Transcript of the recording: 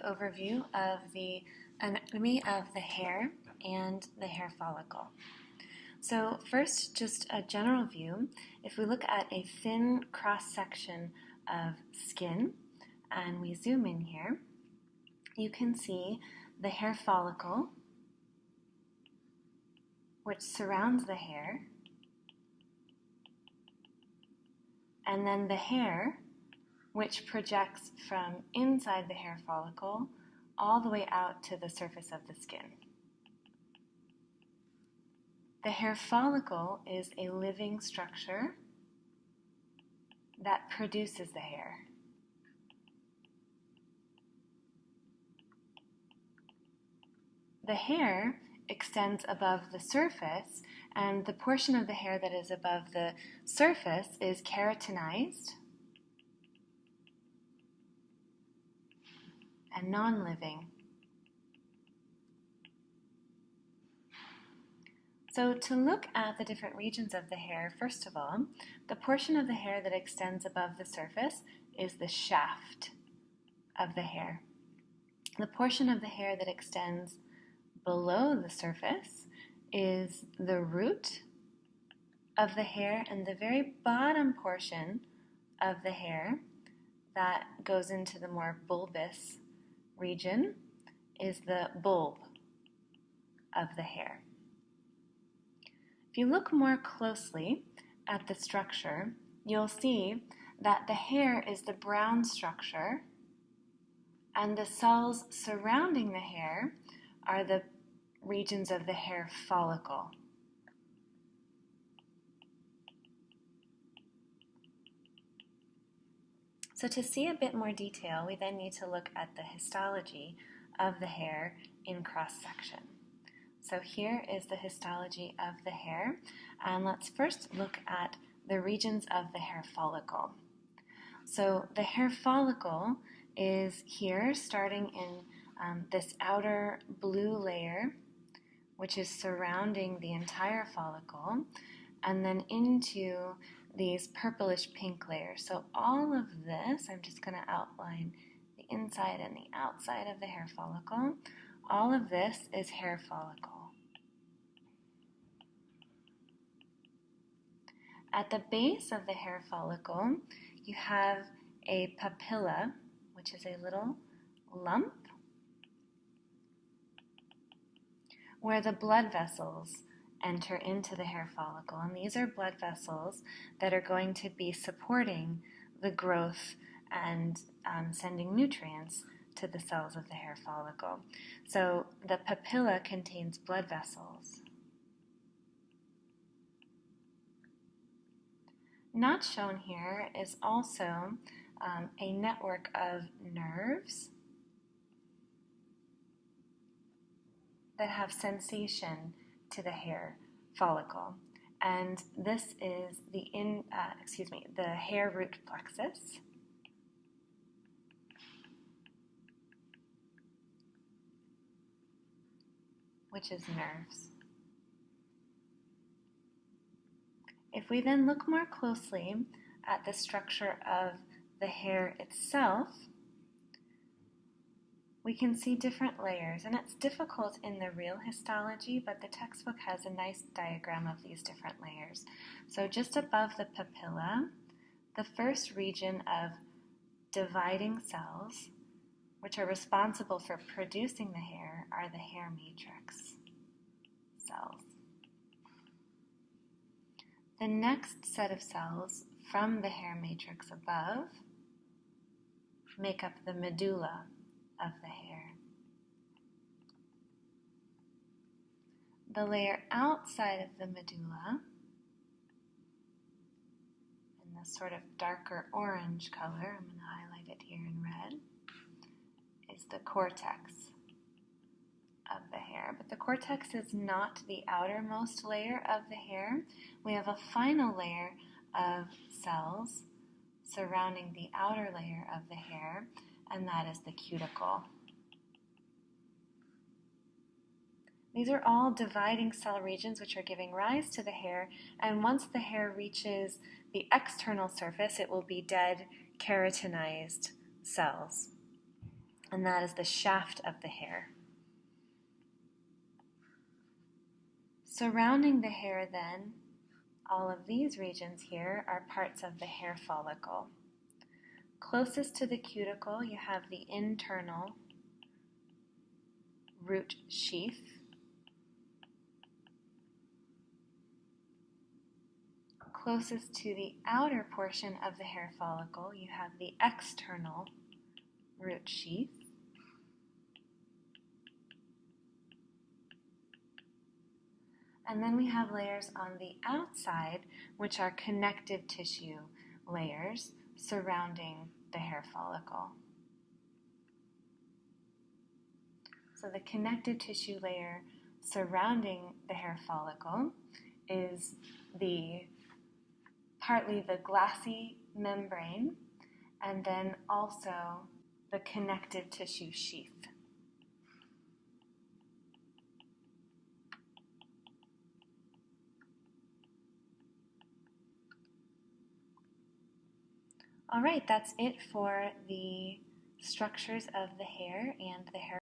Overview of the anatomy of the hair and the hair follicle. So first, just a general view. If we look at a thin cross-section of skin and we zoom in here, you can see the hair follicle, which surrounds the hair, and then the hair, which projects from inside the hair follicle all the way out to the surface of the skin. The hair follicle is a living structure that produces the hair. The hair extends above the surface, and the portion of the hair that is above the surface is keratinized and non-living. So to look at the different regions of the hair, first of all, the portion of the hair that extends above the surface is the shaft of the hair. The portion of the hair that extends below the surface is the root of the hair, and the very bottom portion of the hair that goes into the more bulbous region is the bulb of the hair. If you look more closely at the structure, you'll see that the hair is the brown structure, and the cells surrounding the hair are the regions of the hair follicle. So to see a bit more detail, we then need to look at the histology of the hair in cross-section. So here is the histology of the hair, and let's first look at the regions of the hair follicle. So the hair follicle is here, starting in this outer blue layer, which is surrounding the entire follicle, and then into these purplish pink layers. So all of this, I'm just going to outline the inside and the outside of the hair follicle. All of this is hair follicle. At the base of the hair follicle, you have a papilla, which is a little lump where the blood vessels enter into the hair follicle. And these are blood vessels that are going to be supporting the growth and sending nutrients to the cells of the hair follicle. So the papilla contains blood vessels. Not shown here is also a network of nerves that have sensation to the hair follicle, and this is the hair root plexus, which is nerves. If we then look more closely at the structure of the hair itself, we can see different layers, and it's difficult in the real histology, but the textbook has a nice diagram of these different layers. So just above the papilla, the first region of dividing cells, which are responsible for producing the hair, are the hair matrix cells. The next set of cells from the hair matrix above make up the medulla of the hair. The layer outside of the medulla, in this sort of darker orange color, I'm going to highlight it here in red, is the cortex of the hair. But the cortex is not the outermost layer of the hair. We have a final layer of cells surrounding the outer layer of the hair, and that is the cuticle. These are all dividing cell regions which are giving rise to the hair, and once the hair reaches the external surface, it will be dead keratinized cells. and that is the shaft of the hair. Surrounding the hair then, all of these regions here are parts of the hair follicle. Closest to the cuticle, you have the internal root sheath. Closest to the outer portion of the hair follicle, you have the external root sheath. And then we have layers on the outside, which are connective tissue layers surrounding the hair follicle. So the connective tissue layer surrounding the hair follicle is partly the glassy membrane, and then also the connective tissue sheath. All right, that's it for the structures of the hair and the hair